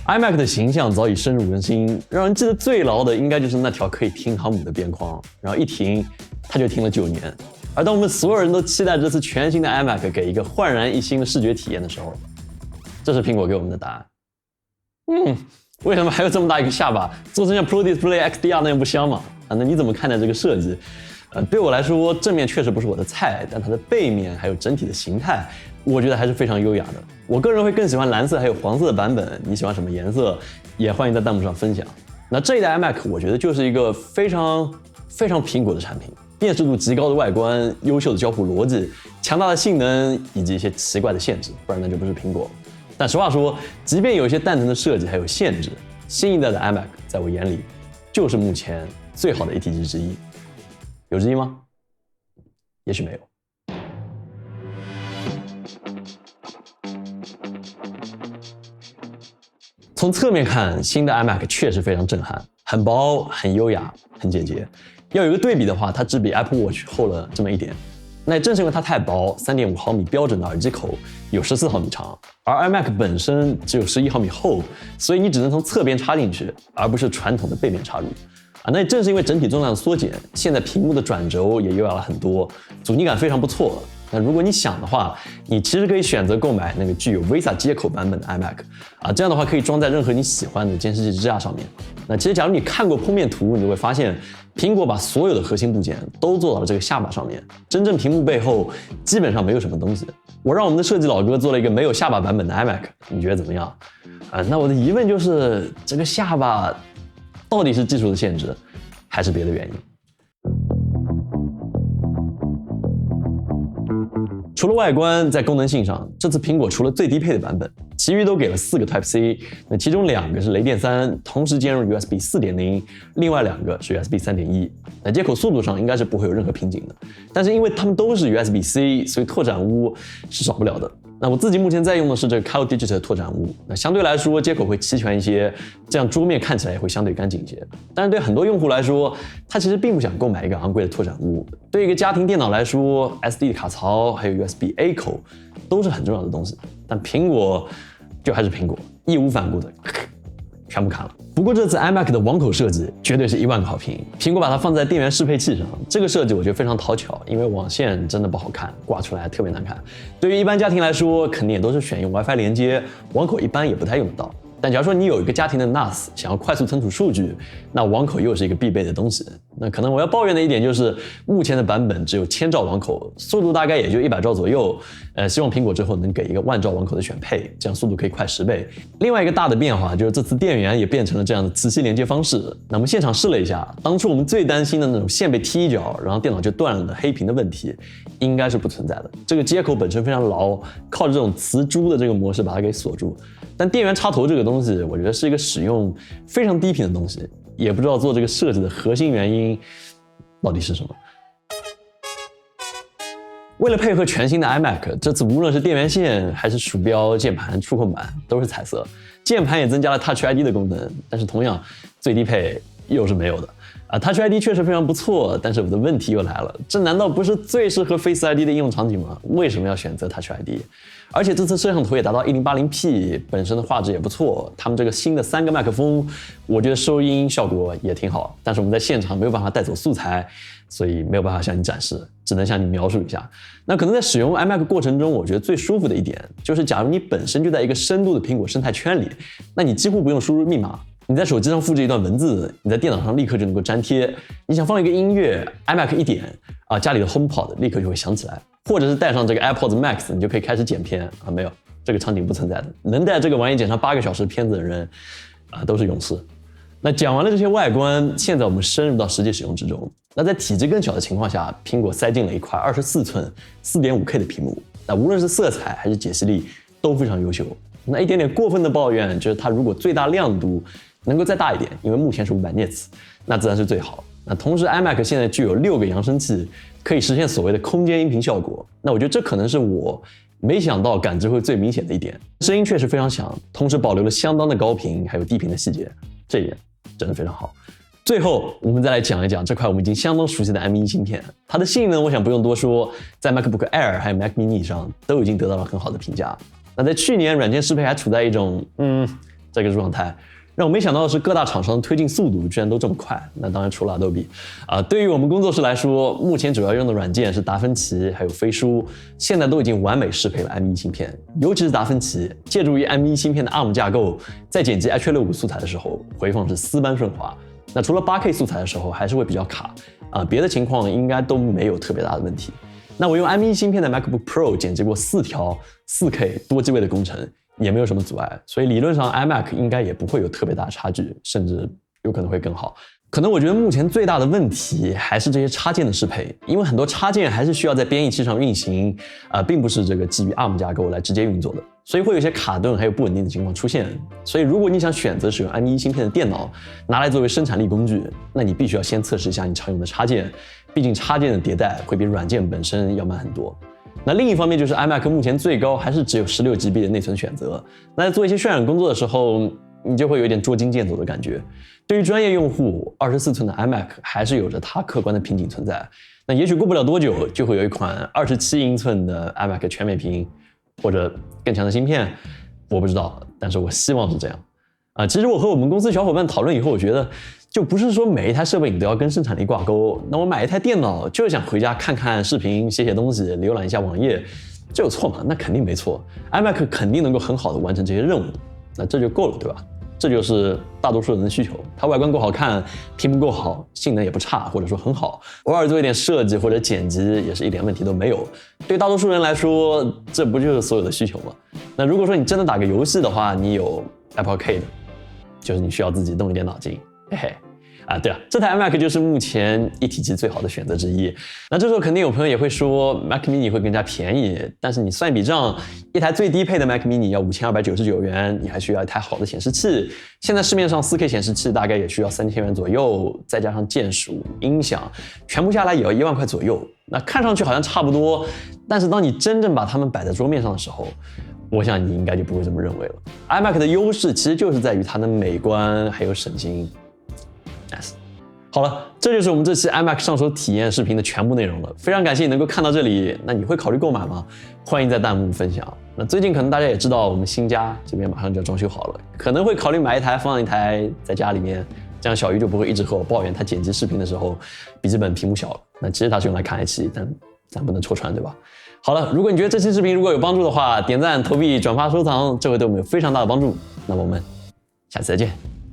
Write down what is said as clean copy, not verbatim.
iMac 的形象早已深入人心，让人记得最牢的应该就是那条可以停航母的边框，然后一停，它就停了9年。而当我们所有人都期待这次全新的 iMac 给一个焕然一新的视觉体验的时候，这是苹果给我们的答案。为什么还有这么大一个下巴？做成像 Pro Display XDR 那样不香吗？那你怎么看待这个设计？对我来说，正面确实不是我的菜，但它的背面还有整体的形态，我觉得还是非常优雅的。我个人会更喜欢蓝色还有黄色的版本，你喜欢什么颜色？也欢迎在弹幕上分享。那这一代 iMac 我觉得就是一个非常苹果的产品，辨识度极高的外观，优秀的交互逻辑，强大的性能以及一些奇怪的限制，不然那就不是苹果。但实话说，即便有一些蛋疼的设计还有限制，新一代的 iMac 在我眼里就是目前最好的 A T G 之一。有之一吗？也许没有。从侧面看，新的 iMac 确实非常震撼，很薄、很优雅、很简洁。要有一个对比的话，它只比 Apple Watch 厚了这么一点。那也正是因为它太薄 ，3.5毫米标准的耳机口有14毫米长，而 iMac 本身只有11毫米厚，所以你只能从侧边插进去，而不是传统的背面插入。那也正是因为整体重量的缩减，现在屏幕的转轴也优雅了很多，阻尼感非常不错。那如果你想的话，你其实可以选择购买那个具有 VESA 接口版本的 iMac，这样的话可以装在任何你喜欢的监视器支架上面。那其实假如你看过剖面图，你就会发现，苹果把所有的核心部件都做到了这个下巴上面，真正屏幕背后基本上没有什么东西。我让我们的设计老哥做了一个没有下巴版本的 iMac， 你觉得怎么样？那我的疑问就是，这个下巴到底是技术的限制，还是别的原因？除了外观，在功能性上，这次苹果除了最低配的版本，其余都给了4个 Type-C， 那其中2个是雷电3，同时兼容 USB 4.0， 另外2个是 USB 3.1。那接口速度上应该是不会有任何瓶颈的，但是因为它们都是 USB-C， 所以拓展坞是少不了的。那我自己目前在用的是这个 Kyle Digital 拓展坞，那相对来说接口会齐全一些，这样桌面看起来也会相对干净一些。但是对很多用户来说，他其实并不想购买一个昂贵的拓展坞。对一个家庭电脑来说 ，SD 的卡槽还有 USB-A 口都是很重要的东西。但苹果就还是苹果，义无反顾的全部砍了。不过这次 iMac 的网口设计绝对是1万个好评，苹果把它放在电源适配器上，这个设计我觉得非常讨巧，因为网线真的不好看，挂出来特别难看。对于一般家庭来说，肯定也都是选用 WiFi 连接，网口一般也不太用得到。但假如说你有一个家庭的 NAS， 想要快速存储数据，那网口又是一个必备的东西。那可能我要抱怨的一点就是，目前的版本只有1000兆网口，速度大概也就100兆左右。希望苹果之后能给一个10000兆网口的选配，这样速度可以快10倍。另外一个大的变化就是这次电源也变成了这样的磁吸连接方式。那我们现场试了一下，当初我们最担心的那种线被踢一脚，然后电脑就断了的黑屏的问题，应该是不存在的。这个接口本身非常牢，靠着这种磁珠的这个模式把它给锁住。但电源插头这个东西，我觉得是一个使用非常低频的东西，也不知道做这个设计的核心原因到底是什么。为了配合全新的 iMac， 这次无论是电源线还是鼠标、键盘、触控板都是彩色，键盘也增加了 Touch ID 的功能，但是同样最低配又是没有的。Touch ID 确实非常不错，但是我的问题又来了，这难道不是最适合 Face ID 的应用场景吗？为什么要选择 Touch ID？ 而且这次摄像头也达到 1080p， 本身的画质也不错，他们这个新的3个麦克风，我觉得收音效果也挺好，但是我们在现场没有办法带走素材，所以没有办法向你展示，只能向你描述一下。那可能在使用 iMac 过程中，我觉得最舒服的一点，就是假如你本身就在一个深度的苹果生态圈里，那你几乎不用输入密码，你在手机上复制一段文字，你在电脑上立刻就能够粘贴。你想放一个音乐 ，iMac 一点家里的 HomePod 立刻就会响起来，或者是带上这个 AirPods Max， 你就可以开始剪片没有，这个场景不存在的。能带这个玩意剪上8个小时片子的人都是勇士。那讲完了这些外观，现在我们深入到实际使用之中。那在体积更小的情况下，苹果塞进了一块24寸 4.5K 的屏幕，那无论是色彩还是解析力都非常优秀。那一点点过分的抱怨就是它如果最大亮度能够再大一点，因为目前是500尼茨，那自然是最好。那同时 iMac 现在具有6个扬声器，可以实现所谓的空间音频效果。那我觉得这可能是我没想到感知会最明显的一点，声音确实非常响，同时保留了相当的高频还有低频的细节，这一点真的非常好。最后我们再来讲一讲这块我们已经相当熟悉的 M1 芯片，它的性能我想不用多说，在 MacBook Air 还有 Mac Mini 上都已经得到了很好的评价。那在去年软件适配还处在一种这个状态。让我没想到的是，各大厂商的推进速度居然都这么快。那当然除了 Adobe，对于我们工作室来说，目前主要用的软件是达芬奇还有飞书，现在都已经完美适配了 M1 芯片。尤其是达芬奇，借助于 M1 芯片的 ARM 架构，在剪辑 H.265 素材的时候，回放是丝般顺滑。那除了 8K 素材的时候，还是会比较卡别的情况应该都没有特别大的问题。那我用 M1 芯片的 MacBook Pro 剪辑过4条 4K 多机位的工程。也没有什么阻碍，所以理论上 iMac 应该也不会有特别大的差距，甚至有可能会更好。可能我觉得目前最大的问题还是这些插件的适配，因为很多插件还是需要在编译器上运行，并不是这个基于 ARM 架构来直接运作的，所以会有一些卡顿还有不稳定的情况出现。所以如果你想选择使用 M1 芯片的电脑拿来作为生产力工具，那你必须要先测试一下你常用的插件，毕竟插件的迭代会比软件本身要慢很多。那另一方面就是 iMac 目前最高还是只有16GB 的内存选择，那在做一些渲染工作的时候，你就会有点捉襟见肘的感觉。对于专业用户，24寸的 iMac 还是有着它客观的瓶颈存在。那也许过不了多久，就会有一款27英寸的 iMac 全面屏，或者更强的芯片，我不知道，但是我希望是这样。其实我和我们公司小伙伴讨论以后，我觉得就不是说每一台设备你都要跟生产力挂钩。那我买一台电脑就是想回家看看视频、写东西、浏览一下网页，这有错吗？那肯定没错。iMac 肯定能够很好的完成这些任务，那这就够了，对吧？这就是大多数人的需求。它外观够好看，屏幕够好，性能也不差，或者说很好，偶尔做一点设计或者剪辑也是一点问题都没有。对大多数人来说，这不就是所有的需求吗？那如果说你真的打个游戏的话，你有 Apple Arcade，就是你需要自己动一点脑筋，嘿嘿。对了，这台 iMac 就是目前一体机最好的选择之一。那这时候肯定有朋友也会说 Mac mini 会更加便宜，但是你算一笔账，一台最低配的 Mac mini 要5299元，你还需要一台好的显示器。现在市面上 4K 显示器大概也需要3000元左右，再加上键鼠、音响，全部下来也要1万块左右。那看上去好像差不多，但是当你真正把它们摆在桌面上的时候，我想你应该就不会这么认为了。iMac 的优势其实就是在于它的美观还有省心。好了，这就是我们这期 iMac 上手体验视频的全部内容了。非常感谢你能够看到这里，那你会考虑购买吗？欢迎在弹幕分享。那最近可能大家也知道，我们新家这边马上就要装修好了，可能会考虑买一台放一台在家里面，这样小鱼就不会一直和我抱怨他剪辑视频的时候笔记本屏幕小了。那其实它是用来看 i7，但咱不能戳穿，对吧？好了，如果你觉得这期视频如果有帮助的话，点赞、投币、转发、收藏，这会对我们有非常大的帮助。那我们下次再见。